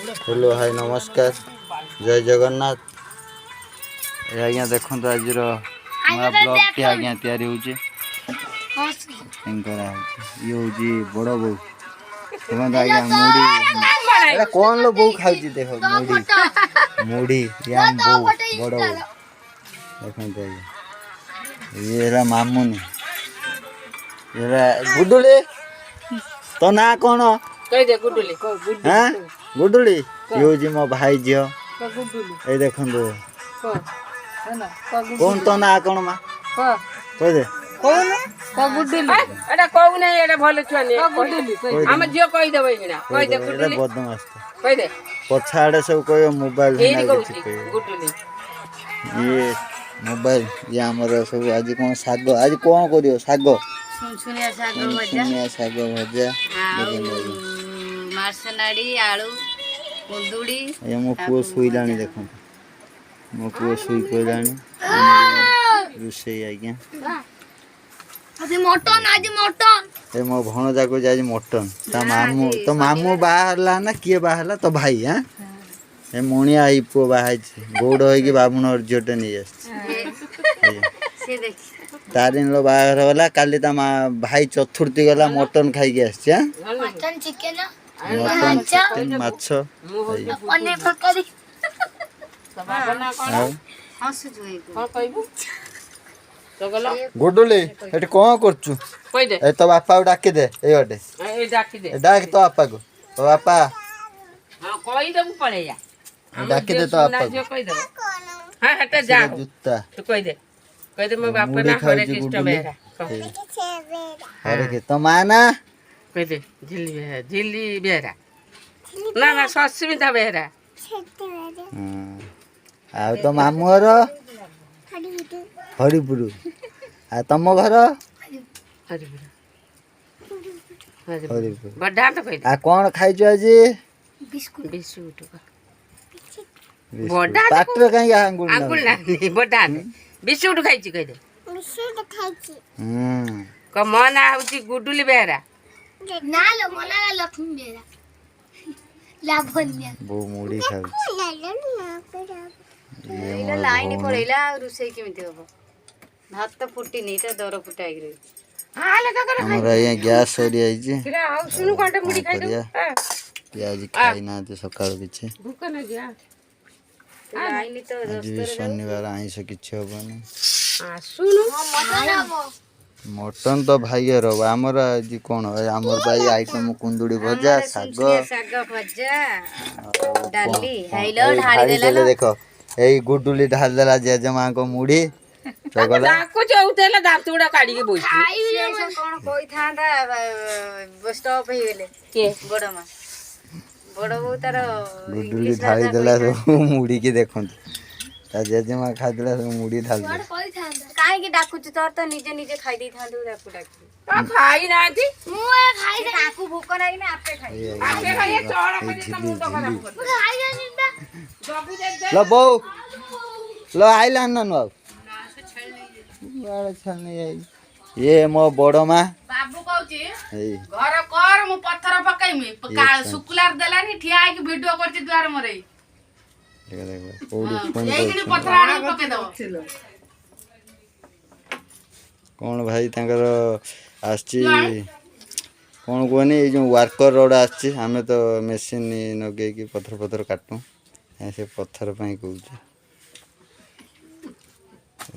Hello hi नमस्कार जय जगन्नाथ आज्ञा देखो आज नया ब्लॉग टी आज्ञा तैयारी होचे ये होची बड़ बो देखो आज्ञा मुड़ी एटा कौन लो बो खाउची देखो मुड़ी मुड़ी याम बो बड़ बो देखो ये रा मामुनी ये गुडुली तो ना कौन कह दे गुडुली हां गुडुली ये होची मो भाई जियो ए देखो कौन तो ना कौन मा कह दे कौन गुडुली एटा कहू नहीं एटा भले छुआ नहीं गुडुली हम जियो कह देबे हिना कह दे गुडुली बदमाश कह दे पछाड़े सब कोई मोबाइल गुडुली ये मोबाइल ये हमर सब आज कौन साग आज कौन करियो साग सुनसुनिया साग भजा सुनिया साग भजा मार्सनाड़ी आलू कुंदुड़ी ये मो पुओ सुइलानी देखो मो पुओ सुई कोइलानी रुसई आज्ञा आज मटन ए मो भणजा को आज मटन ता मामू तो मामू बाहरला ना किए बाहरला तो भाई हां ए मोनिया आई पुओ बाहाई गोड़ होई कि बाबुन अर्जटे नहीं आछ से देख तारिन लो बाहर वाला काली ता भाई चतुर्थी गला मटन खाई के आछ हां मटन चिकन मटन चिकन माछो पनीर तरकारी बना कोन हंसु जोई कोन कहबू तो गलो गुडुली एटी कोन करछु कह दे ए तो बापा को डाके दे ए ओटे ए डाकी दे डाक तो बापा को तो बापा हां कह देबू पड़े या डाके दे तो बापा को कह दे हां हट जा जूता तू कह दे मैं बाप ना हरे कृष्ण बेरा अरे के तो माना कह दे झिल्ली बेरा ना ना सस्मिता बेरा आ तो मामू घर हरिपुर आ तुम घर हरिपुर बड़ा तो कह दे आ कौन खाइছো आज बिस्कुट बिस्कुट पाटर कहीं आंगुल आंगुल ना बड़ा बिस्कुट खाइची कह दे क मन आउची गुडुली बेरा ना लो मना लक्ष्मी बेरा लाभन्या बो मुड़ी खाउछ एला लाइन पड़ेला रुसई केमिति होबो भात तो फुटी नहीं तो दर फुटाई रही हां लगा कर हमरा यहाँ गैस सरी आई जे फिर आउ सुनु काटे मुड़ी खाइ दे प्याज खाई ना ते सकाळ बिछे भूख न गया लाइन तो आज भी शनिवार आइस किछ होबनी सुनु मटन तो भाई रो हमर आज कोन हमर भाई आइटम कुंदुड़ी भजा साग भजा डाली हाइलो ढाली देला देखो एई गुडुली ढाल देला जेजमा को मुड़ी चगला को चौतेला दांतुडा काडी के बोइसी कोन कोइ थांदा स्टॉप हे गेले के बडमा बडबो तार गुडुली ढाली देला मुड़ी के देखन ता जेजमा खा देला मुड़ी ढाल दे काहे के डाकुच तोर तो निजे निजे खाइ दै थांदु डाकु डाकु खाई ना थी मुए खाइ दे डाकु भूख नाही ना आपे खाइ आपे खाई चोड़ा में त मुंड खराब कर खाइ जानी बा जबू दे दे लो बो लो आइला न न बाड़ छल नहीं आई ये मो बड़ो मा बाबू कहउची एई घर कर मु पत्थर पकाइमी सुकुलार देलानी ठिया के वीडियो करती द्वार मरे देख देख ओडी फोन एइकनी पत्थर आनी पके दो कौन भाई तांकर आछि कौन कोनी ए जो वर्कर रोड आछि हमें तो मशीन नगे की पत्थर पत्थर काटू ऐसे पत्थर पई कहू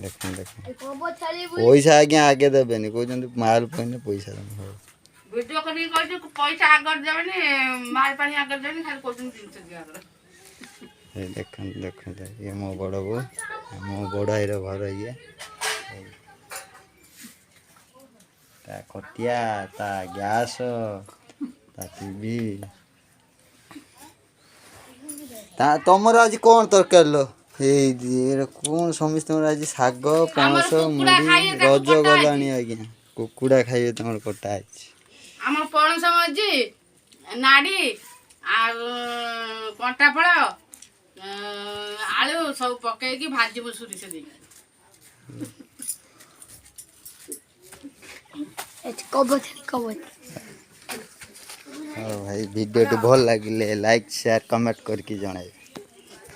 देखो देखो पैसा आगे आगे देबेनी कहउछन माल पइने पैसा देबे वीडियो करी कहू पैसा आगर देबनी माल पानी आगर देबनी खाली कहू दिन से दिया ए देखो देखो ये मो बड़ो बो मो बड़ाई रो घर ये ता खटिया ता गैस ता टीवी ता तमर आज कोन तरकार लो ए कौन समस्त आज साग पणस मुड़ी रज गलानी आज्ञा कुकुड़ा खाइए तुम कटा आम पणस मजी नाड़ी कंटा फल आलू सब पकईकि भाजबू सोरिष दे भाई वीडियो भल लगे लाइक शेयर कमेंट करके जणाइबे।